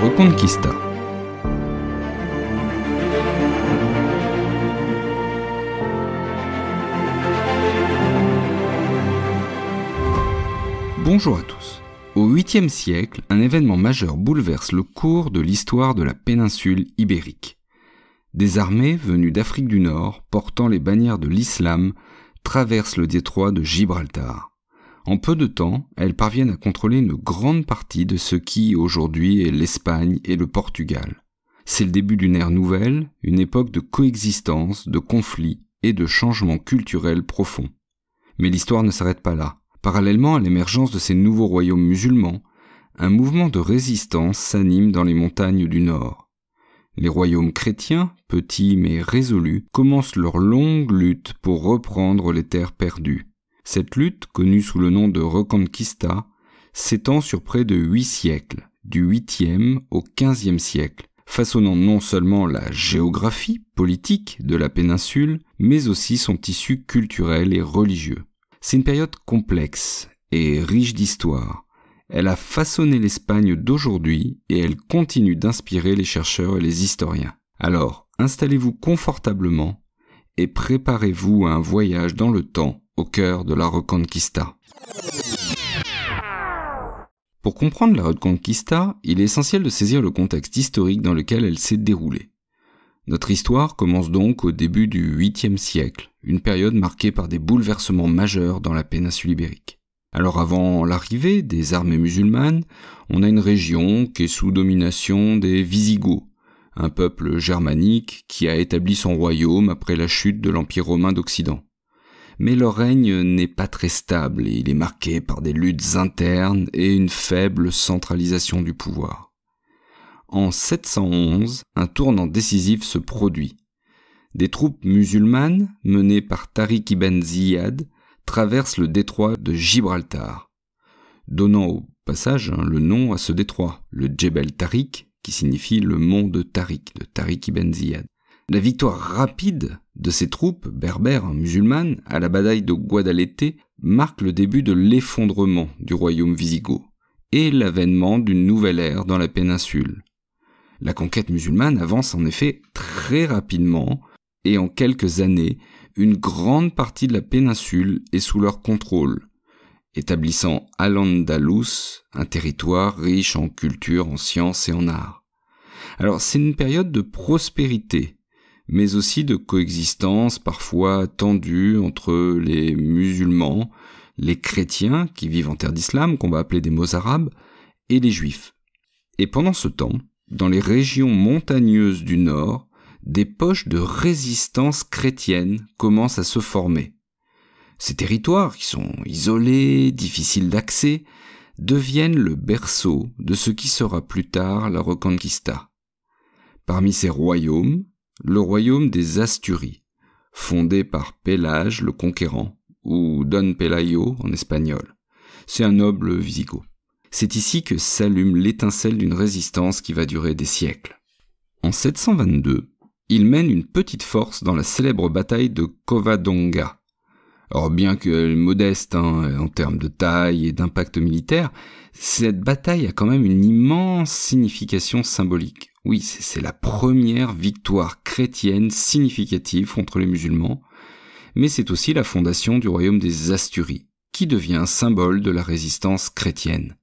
Reconquista. Bonjour à tous. Au 8e siècle, un événement majeur bouleverse le cours de l'histoire de la péninsule ibérique. Des armées venues d'Afrique du Nord, portant les bannières de l'islam, traversent le détroit de Gibraltar. En peu de temps, elles parviennent à contrôler une grande partie de ce qui, aujourd'hui, est l'Espagne et le Portugal. C'est le début d'une ère nouvelle, une époque de coexistence, de conflits et de changements culturels profonds. Mais l'histoire ne s'arrête pas là. Parallèlement à l'émergence de ces nouveaux royaumes musulmans, un mouvement de résistance s'anime dans les montagnes du Nord. Les royaumes chrétiens, petits mais résolus, commencent leur longue lutte pour reprendre les terres perdues. Cette lutte, connue sous le nom de Reconquista, s'étend sur près de 8 siècles, du 8e au 15e siècle, façonnant non seulement la géographie politique de la péninsule, mais aussi son tissu culturel et religieux. C'est une période complexe et riche d'histoire. Elle a façonné l'Espagne d'aujourd'hui et elle continue d'inspirer les chercheurs et les historiens. Alors, installez-vous confortablement et préparez-vous à un voyage dans le temps au cœur de la Reconquista. Pour comprendre la Reconquista, il est essentiel de saisir le contexte historique dans lequel elle s'est déroulée. Notre histoire commence donc au début du 8e siècle, une période marquée par des bouleversements majeurs dans la péninsule ibérique. Alors avant l'arrivée des armées musulmanes, on a une région qui est sous domination des Wisigoths, un peuple germanique qui a établi son royaume après la chute de l'Empire romain d'Occident. Mais leur règne n'est pas très stable et il est marqué par des luttes internes et une faible centralisation du pouvoir. En 711, un tournant décisif se produit. Des troupes musulmanes, menées par Tariq ibn Ziyad, traversent le détroit de Gibraltar, donnant au passage le nom à ce détroit, le Djebel Tariq, qui signifie le mont de Tariq ibn Ziyad. La victoire rapide de ces troupes berbères musulmanes à la bataille de Guadalete marque le début de l'effondrement du royaume wisigoth et l'avènement d'une nouvelle ère dans la péninsule. La conquête musulmane avance en effet très rapidement et en quelques années, une grande partie de la péninsule est sous leur contrôle, établissant Al-Andalus, un territoire riche en culture, en sciences et en arts. Alors c'est une période de prospérité, mais aussi de coexistence parfois tendue entre les musulmans, les chrétiens qui vivent en terre d'islam, qu'on va appeler des Mozarabes, et les juifs. Et pendant ce temps, dans les régions montagneuses du Nord, des poches de résistance chrétienne commencent à se former. Ces territoires, qui sont isolés, difficiles d'accès, deviennent le berceau de ce qui sera plus tard la Reconquista. Parmi ces royaumes, le royaume des Asturies, fondé par Pélage le Conquérant, ou Don Pelayo en espagnol. C'est un noble wisigoth. C'est ici que s'allume l'étincelle d'une résistance qui va durer des siècles. En 722, il mène une petite force dans la célèbre bataille de Covadonga. Or bien qu'elle est modeste en termes de taille et d'impact militaire, cette bataille a quand même une immense signification symbolique. Oui, c'est la première victoire chrétienne significative contre les musulmans, mais c'est aussi la fondation du royaume des Asturies, qui devient un symbole de la résistance chrétienne.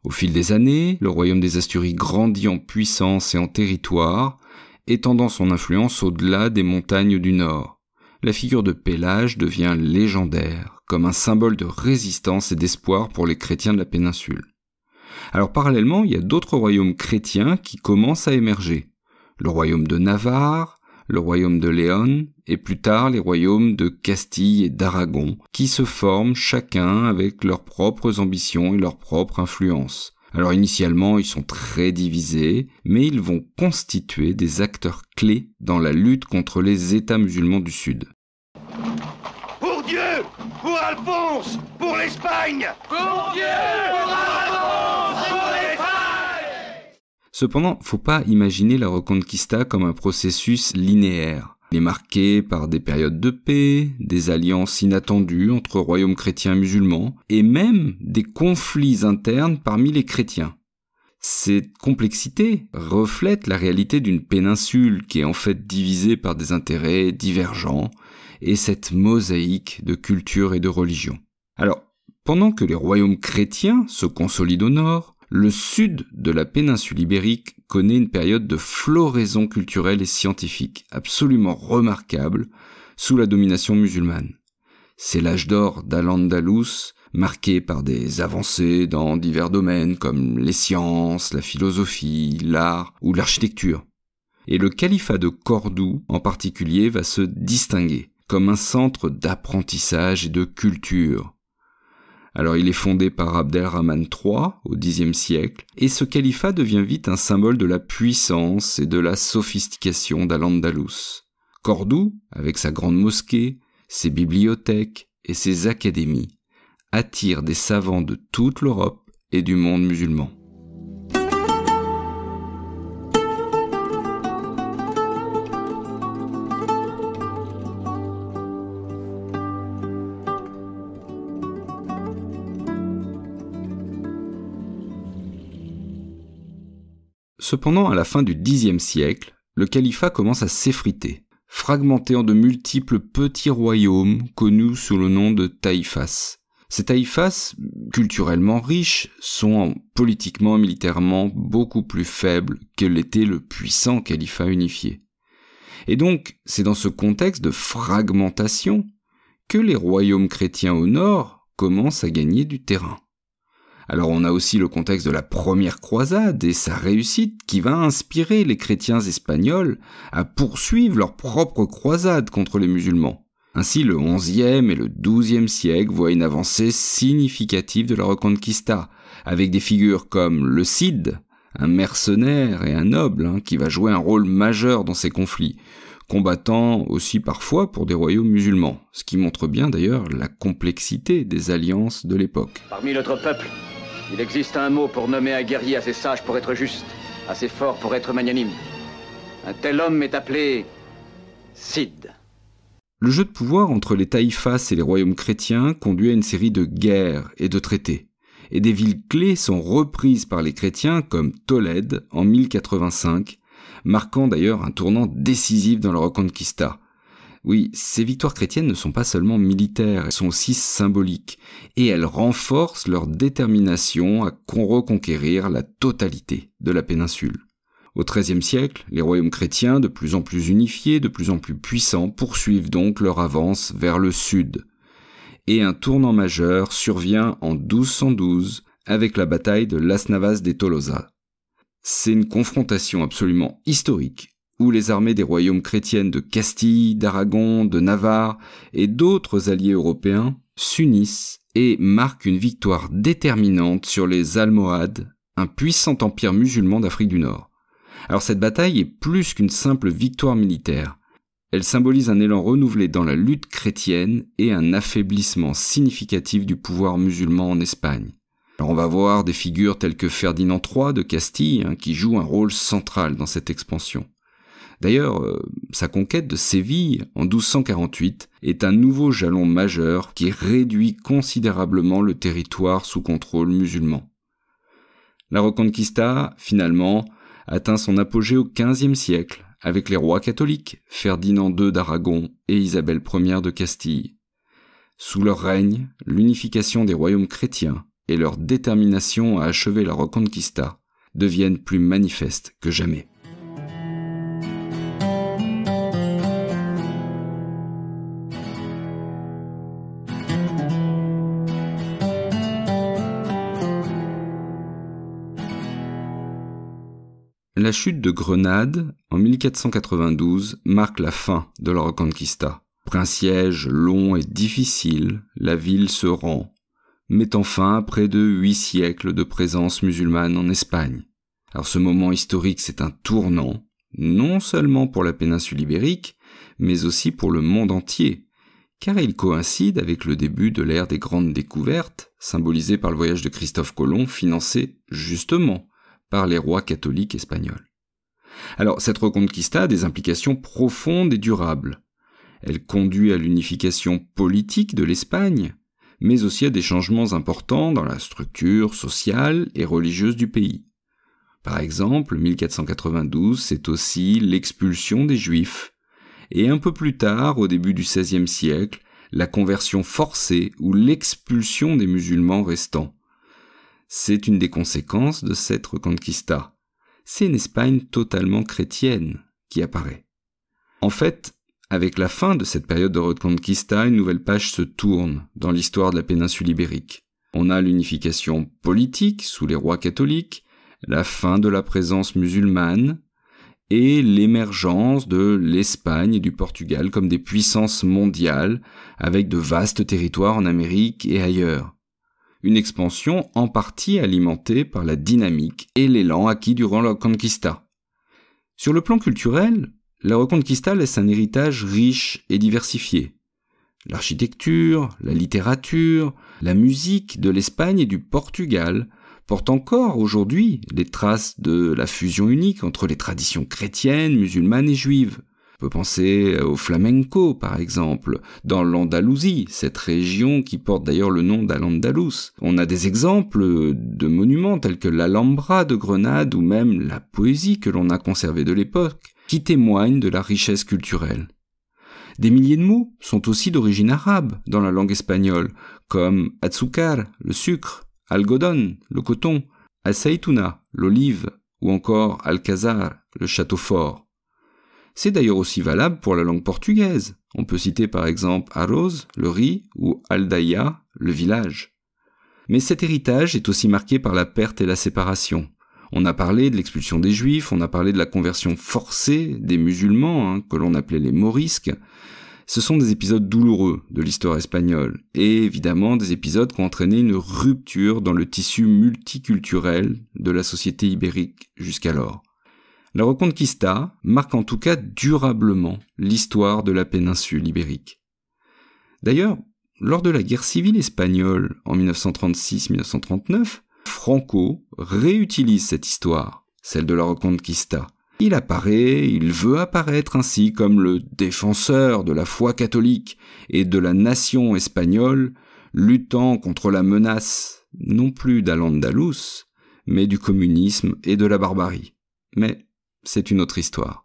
Au fil des années, le royaume des Asturies grandit en puissance et en territoire, étendant son influence au-delà des montagnes du Nord. La figure de Pélage devient légendaire, comme un symbole de résistance et d'espoir pour les chrétiens de la péninsule. Alors parallèlement, il y a d'autres royaumes chrétiens qui commencent à émerger. Le royaume de Navarre, le royaume de Léon, et plus tard les royaumes de Castille et d'Aragon, qui se forment chacun avec leurs propres ambitions et leur propre influence. Alors initialement, ils sont très divisés, mais ils vont constituer des acteurs clés dans la lutte contre les États musulmans du Sud. Pour Dieu! Pour Alphonse! Pour l'Espagne! Pour Dieu! Pour Alphonse! Pour l'Espagne! Cependant, faut pas imaginer la Reconquista comme un processus linéaire. Il est marqué par des périodes de paix, des alliances inattendues entre royaumes chrétiens et musulmans, et même des conflits internes parmi les chrétiens. Cette complexité reflète la réalité d'une péninsule qui est en fait divisée par des intérêts divergents et cette mosaïque de culture et de religion. Alors, pendant que les royaumes chrétiens se consolident au nord, le sud de la péninsule ibérique connaît une période de floraison culturelle et scientifique absolument remarquable sous la domination musulmane. C'est l'âge d'or d'Al-Andalus, marqué par des avancées dans divers domaines comme les sciences, la philosophie, l'art ou l'architecture. Et le califat de Cordoue en particulier va se distinguer comme un centre d'apprentissage et de culture. Alors il est fondé par Abdelrahman III au Xe siècle, et ce califat devient vite un symbole de la puissance et de la sophistication d'Al-Andalus. Cordoue, avec sa grande mosquée, ses bibliothèques et ses académies, attire des savants de toute l'Europe et du monde musulman. Cependant, à la fin du Xe siècle, le califat commence à s'effriter, fragmenté en de multiples petits royaumes connus sous le nom de taïfas. Ces taïfas, culturellement riches, sont politiquement et militairement beaucoup plus faibles que l'était le puissant califat unifié. Et donc, c'est dans ce contexte de fragmentation que les royaumes chrétiens au nord commencent à gagner du terrain. Alors on a aussi le contexte de la première croisade et sa réussite qui va inspirer les chrétiens espagnols à poursuivre leur propre croisade contre les musulmans. Ainsi, le XIe et le XIIe siècle voient une avancée significative de la Reconquista, avec des figures comme le Cid, un mercenaire et un noble qui va jouer un rôle majeur dans ces conflits, combattant aussi parfois pour des royaumes musulmans, ce qui montre bien d'ailleurs la complexité des alliances de l'époque. Parmi notre peuple, il existe un mot pour nommer un guerrier assez sage pour être juste, assez fort pour être magnanime. Un tel homme est appelé Cid. Le jeu de pouvoir entre les taïfas et les royaumes chrétiens conduit à une série de guerres et de traités. Et des villes clés sont reprises par les chrétiens comme Tolède en 1085, marquant d'ailleurs un tournant décisif dans la Reconquista. Oui, ces victoires chrétiennes ne sont pas seulement militaires, elles sont aussi symboliques, et elles renforcent leur détermination à reconquérir la totalité de la péninsule. Au XIIIe siècle, les royaumes chrétiens, de plus en plus unifiés, de plus en plus puissants, poursuivent donc leur avance vers le sud. Et un tournant majeur survient en 1212 avec la bataille de Las Navas de Tolosa. C'est une confrontation absolument historique où les armées des royaumes chrétiennes de Castille, d'Aragon, de Navarre et d'autres alliés européens s'unissent et marquent une victoire déterminante sur les Almohades, un puissant empire musulman d'Afrique du Nord. Alors cette bataille est plus qu'une simple victoire militaire. Elle symbolise un élan renouvelé dans la lutte chrétienne et un affaiblissement significatif du pouvoir musulman en Espagne. Alors on va voir des figures telles que Ferdinand III de Castille qui jouent un rôle central dans cette expansion. D'ailleurs, sa conquête de Séville en 1248 est un nouveau jalon majeur qui réduit considérablement le territoire sous contrôle musulman. La Reconquista, finalement, atteint son apogée au XVe siècle avec les rois catholiques, Ferdinand II d'Aragon et Isabelle Ier de Castille. Sous leur règne, l'unification des royaumes chrétiens et leur détermination à achever la Reconquista deviennent plus manifestes que jamais. La chute de Grenade, en 1492, marque la fin de la Reconquista. Après un siège long et difficile, la ville se rend, mettant fin à près de 8 siècles de présence musulmane en Espagne. Alors ce moment historique, c'est un tournant, non seulement pour la péninsule ibérique, mais aussi pour le monde entier, car il coïncide avec le début de l'ère des grandes découvertes, symbolisée par le voyage de Christophe Colomb, financé justement par les rois catholiques espagnols. Alors, cette Reconquista a des implications profondes et durables. Elle conduit à l'unification politique de l'Espagne, mais aussi à des changements importants dans la structure sociale et religieuse du pays. Par exemple, 1492, c'est aussi l'expulsion des Juifs. Et un peu plus tard, au début du XVIe siècle, la conversion forcée ou l'expulsion des musulmans restants. C'est une des conséquences de cette Reconquista. C'est une Espagne totalement chrétienne qui apparaît. En fait, avec la fin de cette période de Reconquista, une nouvelle page se tourne dans l'histoire de la péninsule ibérique. On a l'unification politique sous les rois catholiques, la fin de la présence musulmane et l'émergence de l'Espagne et du Portugal comme des puissances mondiales avec de vastes territoires en Amérique et ailleurs. Une expansion en partie alimentée par la dynamique et l'élan acquis durant la Reconquista. Sur le plan culturel, la Reconquista laisse un héritage riche et diversifié. L'architecture, la littérature, la musique de l'Espagne et du Portugal portent encore aujourd'hui les traces de la fusion unique entre les traditions chrétiennes, musulmanes et juives. On peut penser au flamenco, par exemple, dans l'Andalousie, cette région qui porte d'ailleurs le nom d'Al-Andalus. On a des exemples de monuments tels que l'Alhambra de Grenade ou même la poésie que l'on a conservée de l'époque, qui témoignent de la richesse culturelle. Des milliers de mots sont aussi d'origine arabe dans la langue espagnole, comme azúcar, le sucre, algodón, le coton, aceituna, l'olive, ou encore alcázar, le château fort. C'est d'ailleurs aussi valable pour la langue portugaise. On peut citer par exemple arroz, le riz, ou aldeia, le village. Mais cet héritage est aussi marqué par la perte et la séparation. On a parlé de l'expulsion des Juifs, on a parlé de la conversion forcée des musulmans, que l'on appelait les morisques. Ce sont des épisodes douloureux de l'histoire espagnole, et évidemment des épisodes qui ont entraîné une rupture dans le tissu multiculturel de la société ibérique jusqu'alors. La Reconquista marque en tout cas durablement l'histoire de la péninsule ibérique. D'ailleurs, lors de la guerre civile espagnole en 1936-1939, Franco réutilise cette histoire, celle de la Reconquista. Il veut apparaître ainsi comme le défenseur de la foi catholique et de la nation espagnole, luttant contre la menace non plus d'Al-Andalus, mais du communisme et de la barbarie. Mais c'est une autre histoire.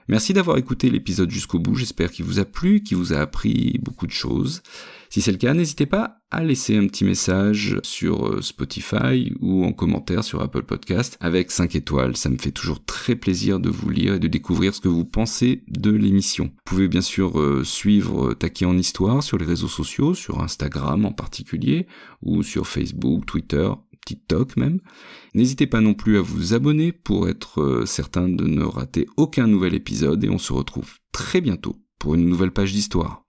Merci d'avoir écouté l'épisode jusqu'au bout, j'espère qu'il vous a plu, qu'il vous a appris beaucoup de choses. Si c'est le cas, n'hésitez pas à laisser un petit message sur Spotify ou en commentaire sur Apple Podcast avec 5 étoiles. Ça me fait toujours très plaisir de vous lire et de découvrir ce que vous pensez de l'émission. Vous pouvez bien sûr suivre Taki en Histoire sur les réseaux sociaux, sur Instagram en particulier, ou sur Facebook, Twitter, TikTok même. N'hésitez pas non plus à vous abonner pour être certain de ne rater aucun nouvel épisode et on se retrouve très bientôt pour une nouvelle page d'histoire.